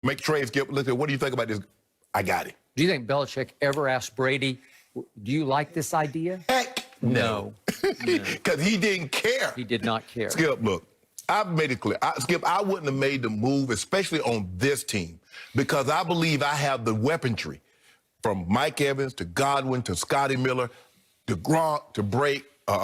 make trades, Skip. Listen, what do you think about this? I got it. Do you think Belichick ever asked Brady, do you like this idea? Heck no. Because he didn't care. He did not care. Skip, look, I've made it clear. Skip, I wouldn't have made the move, especially on this team, because I believe I have the weaponry from Mike Evans to Godwin to Scotty Miller to Gronk to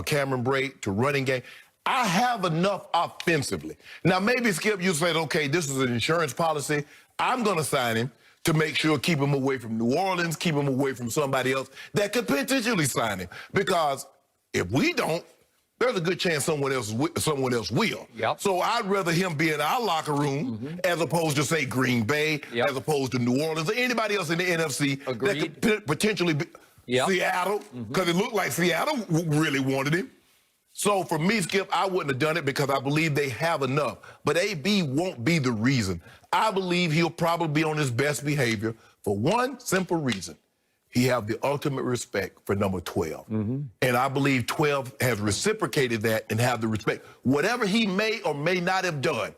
Cameron Brate to running game. I have enough offensively. Now, maybe, Skip, you said, okay, this is an insurance policy. I'm going to sign him to make sure, keep him away from New Orleans, keep him away from somebody else that could potentially sign him. Because if we don't, there's a good chance someone else will. Yep. So I'd rather him be in our locker room as opposed to, say, Green Bay, as opposed to New Orleans, or anybody else in the NFC that could potentially be Seattle, because it looked like Seattle really wanted him. So for me, Skip, I wouldn't have done it because I believe they have enough. But AB won't be the reason. I believe he'll probably be on his best behavior for one simple reason. He have the ultimate respect for number 12. And I believe 12 has reciprocated that and have the respect. Whatever he may or may not have done,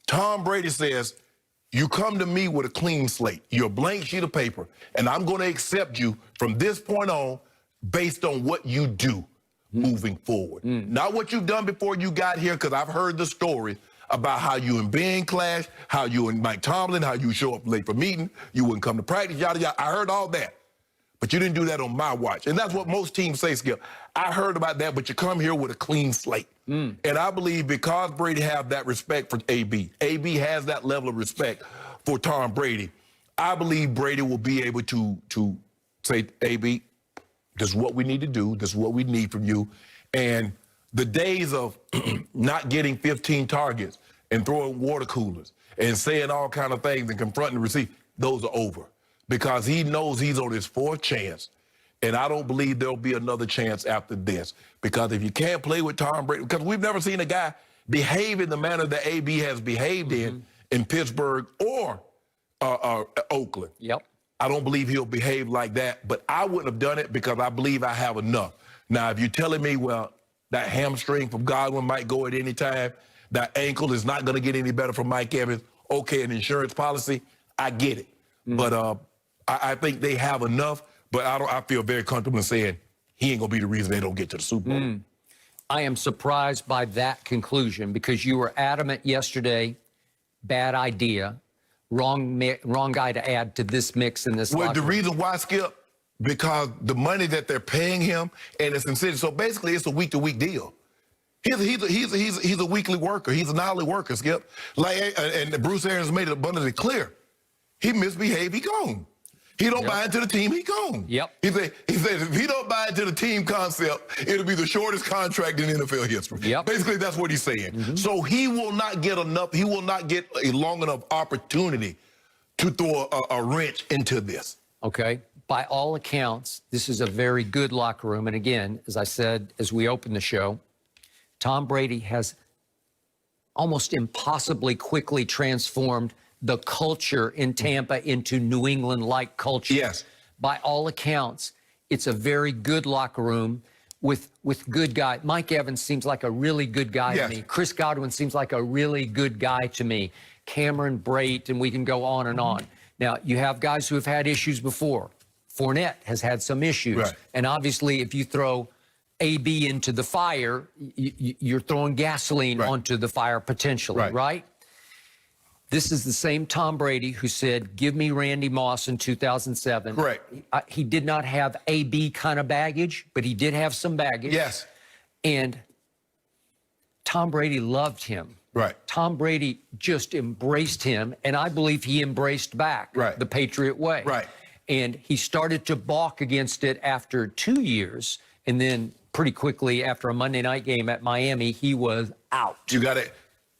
Tom Brady says, you come to me with a clean slate. You're a blank sheet of paper, and I'm going to accept you from this point on based on what you do moving forward. Not what you've done before you got here, because I've heard the story about how you and Ben clash, how you and Mike Tomlin, how you show up late for meeting, you wouldn't come to practice, yada, yada. I heard all that. But you didn't do that on my watch. And that's what most teams say, Skip. I heard about that, but you come here with a clean slate. And I believe because Brady have that respect for AB has that level of respect for Tom Brady, I believe Brady will be able to say, AB, this is what we need to do. This is what we need from you. And the days of not getting 15 targets and throwing water coolers and saying all kind of things and confronting the receiver, those are over. Because he knows he's on his fourth chance. And I don't believe there'll be another chance after this. Because if you can't play with Tom Brady, because we've never seen a guy behave in the manner that AB has behaved in Pittsburgh or Oakland. I don't believe he'll behave like that, but I wouldn't have done it because I believe I have enough. Now, if you're telling me, well, that hamstring from Godwin might go at any time, that ankle is not going to get any better from Mike Evans, okay, an insurance policy, I get it. But I think they have enough, but I feel very comfortable in saying he ain't going to be the reason they don't get to the Super Bowl. I am surprised by that conclusion because you were adamant yesterday, bad idea. Wrong guy to add to this mix in this. Well, the reason why, Skip, because the money that they're paying him and it's considered. So basically, it's a week-to-week deal. He's a weekly worker. He's an hourly worker, Skip. Like, and Bruce Arians made it abundantly clear. He misbehaved, he gone. He don't buy into the team, he gone. He said if he don't buy into the team concept, it'll be the shortest contract in NFL history. Basically, that's what he's saying. So he will not get enough, he will not get a long enough opportunity to throw a wrench into this. Okay. By all accounts, this is a very good locker room. And again, as I said, as we open the show, Tom Brady has almost impossibly quickly transformed the culture in Tampa into New England-like culture. By all accounts, it's a very good locker room with good guys. Mike Evans seems like a really good guy to me. Chris Godwin seems like a really good guy to me. Cameron Brate, and we can go on and on. Now, you have guys who have had issues before. Fournette has had some issues. And obviously, if you throw AB into the fire, you're throwing gasoline onto the fire potentially, right? This is the same Tom Brady who said, give me Randy Moss in 2007. He did not have AB kind of baggage, but he did have some baggage. And Tom Brady loved him. Tom Brady just embraced him, and I believe he embraced back the Patriot way. And he started to balk against it after 2 years, and then pretty quickly after a Monday night game at Miami, he was out. You got it.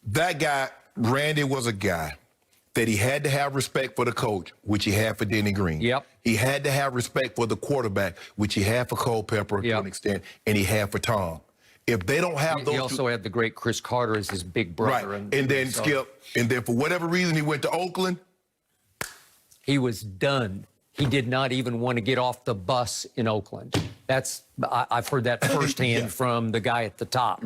That guy, Randy, was a guy that he had to have respect for the coach, which he had for Denny Green. He had to have respect for the quarterback, which he had for Culpepper to an extent, and he had for Tom. If they don't have those, he also had the great Chris Carter as his big brother. And then Skip, and then for whatever reason he went to Oakland. He was done. He did not even want to get off the bus in Oakland. I've heard that firsthand from the guy at the top.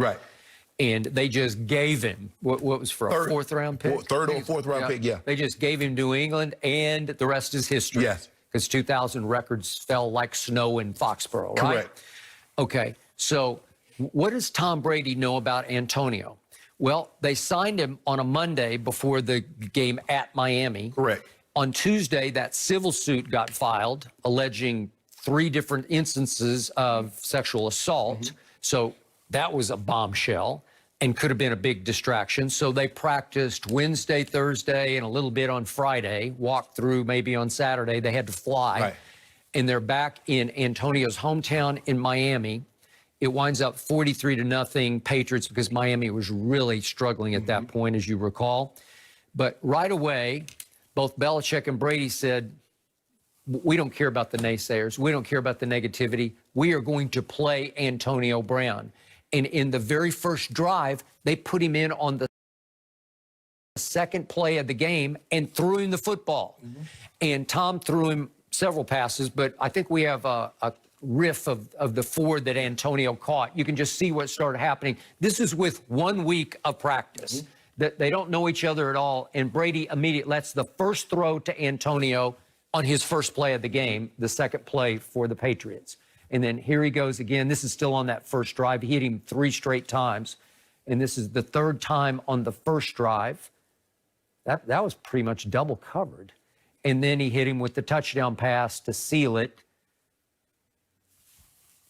And they just gave him, what was for a fourth-round pick? Third or fourth-round pick, yeah. They just gave him New England, and the rest is history. Yes. Because 2,000 records fell like snow in Foxborough, right? Correct. Okay, so what does Tom Brady know about Antonio? Well, they signed him on a Monday before the game at Miami. Correct. On Tuesday, that civil suit got filed alleging 3 different instances of sexual assault. So that was a bombshell and could have been a big distraction. So they practiced Wednesday, Thursday, and a little bit on Friday, walked through maybe on Saturday. They had to fly. Right. And they're back in Antonio's hometown in Miami. It winds up 43-0 Patriots because Miami was really struggling at that point, as you recall. But right away, both Belichick and Brady said, we don't care about the naysayers. We don't care about the negativity. We are going to play Antonio Brown. And in the very first drive, they put him in on the second play of the game and threw him the football. And Tom threw him several passes, but I think we have a riff of the 4 that Antonio caught. You can just see what started happening. This is with 1 week of practice. That they don't know each other at all. And Brady immediately, that's the first throw to Antonio on his first play of the game, the second play for the Patriots. And then here he goes again. This is still on that first drive. He hit him 3 straight times. And this is the 3rd time on the first drive. That was pretty much double covered. And then he hit him with the touchdown pass to seal it.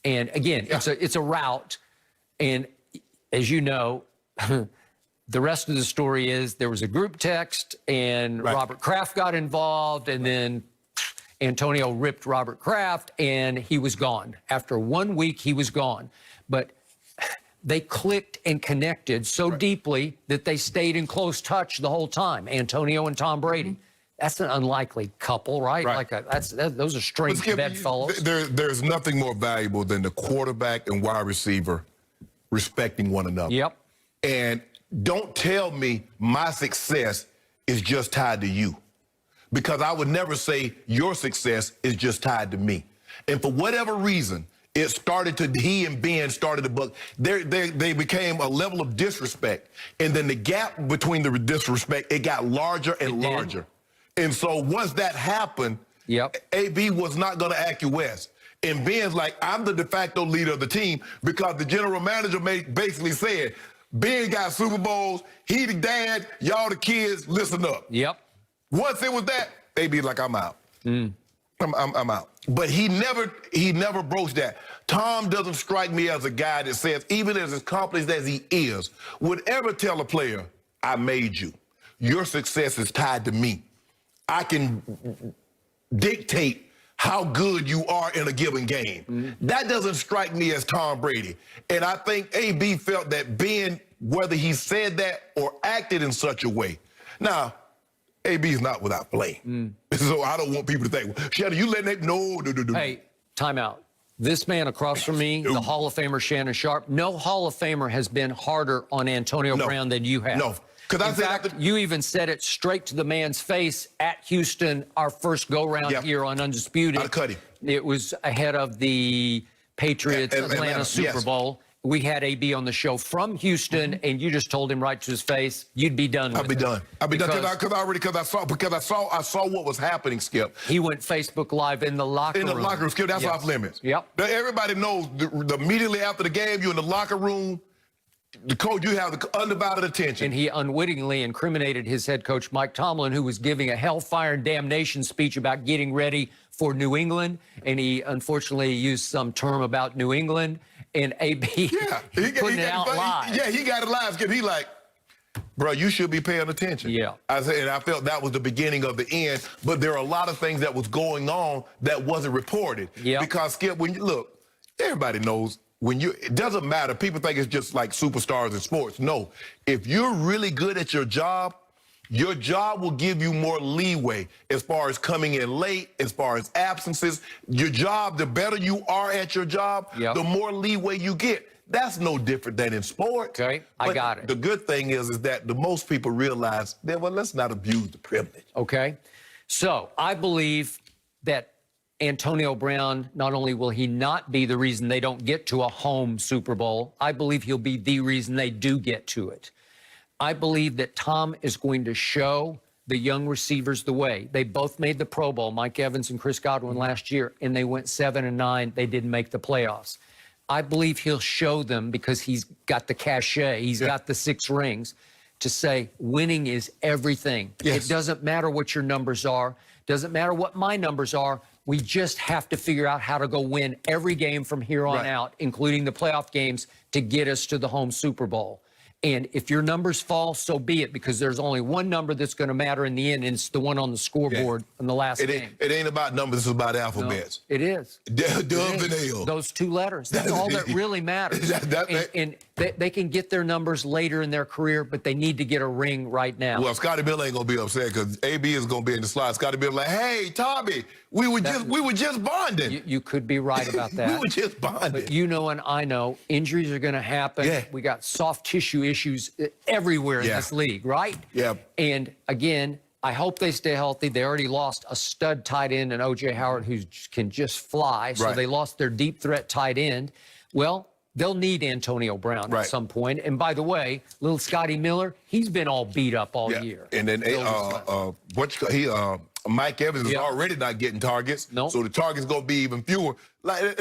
And again, it's a route. And as you know, the rest of the story is there was a group text and Robert Kraft got involved, and then Antonio ripped Robert Kraft and he was gone. After 1 week, he was gone. But they clicked and connected so deeply that they stayed in close touch the whole time, Antonio and Tom Brady. That's an unlikely couple, right? Like those are strange bedfellows. There's nothing more valuable than the quarterback and wide receiver respecting one another. Yep. And don't tell me my success is just tied to you, because I would never say your success is just tied to me. And for whatever reason, it started to, he and Ben started to book. They became a level of disrespect. And then the gap between the disrespect, it got larger and larger. And so once that happened, AB was not going to acquiesce. And Ben's like, I'm the de facto leader of the team, because the general manager basically said, Ben got Super Bowls, he the dad, y'all the kids, listen up. Once it was that, AB like, I'm out. I'm out. But he never broached that. Tom doesn't strike me as a guy that says, even as accomplished as he is, would ever tell a player, I made you. Your success is tied to me. I can dictate how good you are in a given game. That doesn't strike me as Tom Brady. And I think AB felt that Ben, whether he said that or acted in such a way. Now, AB is not without blame. So I don't want people to think, well, Shannon, you letting that, no. Hey, time out. This man across from me, the Hall of Famer Shannon Sharp, no Hall of Famer has been harder on Antonio Brown than you have. No. In fact, you even said it straight to the man's face at Houston, our first go-round here on Undisputed. I'd cut him. It was ahead of the Patriots-Atlanta Super Bowl. We had AB on the show from Houston, and you just told him right to his face, you'd be done with it. I'd be done. Because I saw what was happening, Skip. He went Facebook Live in the locker room. In the locker room, Skip, that's off limits. Everybody knows immediately after the game, you're in the locker room, the coach, you have the undivided attention. And he unwittingly incriminated his head coach, Mike Tomlin, who was giving a hellfire and damnation speech about getting ready for New England. And he unfortunately used some term about New England. And AB putting it out live. He got it live. He like, bro, you should be paying attention. I said, and I felt that was the beginning of the end. But there are a lot of things that was going on that wasn't reported. Because, Skip, when you look, everybody knows, it doesn't matter. People think it's just like superstars in sports. No. If you're really good at your job will give you more leeway as far as coming in late, as far as absences. Your job, the better you are at your job, the more leeway you get. That's no different than in sports. Okay, I got it. The good thing is that the most people realize that, well, let's not abuse the privilege. Okay. So I believe that Antonio Brown, not only will he not be the reason they don't get to a home Super Bowl, I believe he'll be the reason they do get to it. I believe that Tom is going to show the young receivers the way. They both made the Pro Bowl, Mike Evans and Chris Godwin last year, and they went 7-9. They didn't make the playoffs. I believe he'll show them because he's got the cachet, he's got the 6 rings, to say winning is everything. It doesn't matter what your numbers are, doesn't matter what my numbers are. We just have to figure out how to go win every game from here on out, including the playoff games, to get us to the home Super Bowl. And if your numbers fall, so be it, because there's only one number that's going to matter in the end, and it's the one on the scoreboard in the last game. It ain't about numbers, it's about alphabets. No, it is. Dub and L. Those 2 letters. That's all that really matters. And they can get their numbers later in their career, but they need to get a ring right now. Well, Scotty Miller ain't going to be upset because AB is going to be in the slide. Scotty Miller like, hey, Tommy, we were just bonding. You could be right about that. We were just bonding. But you know and I know injuries are going to happen. We got soft tissue issues everywhere in this league, right? And again, I hope they stay healthy. They already lost a stud tight end in O.J. Howard who can just fly. So they lost their deep threat tight end. Well, they'll need Antonio Brown at some point. And by the way, little Scotty Miller, he's been all beat up all year. And then Mike Evans is already not getting targets. So the targets going to be even fewer. Like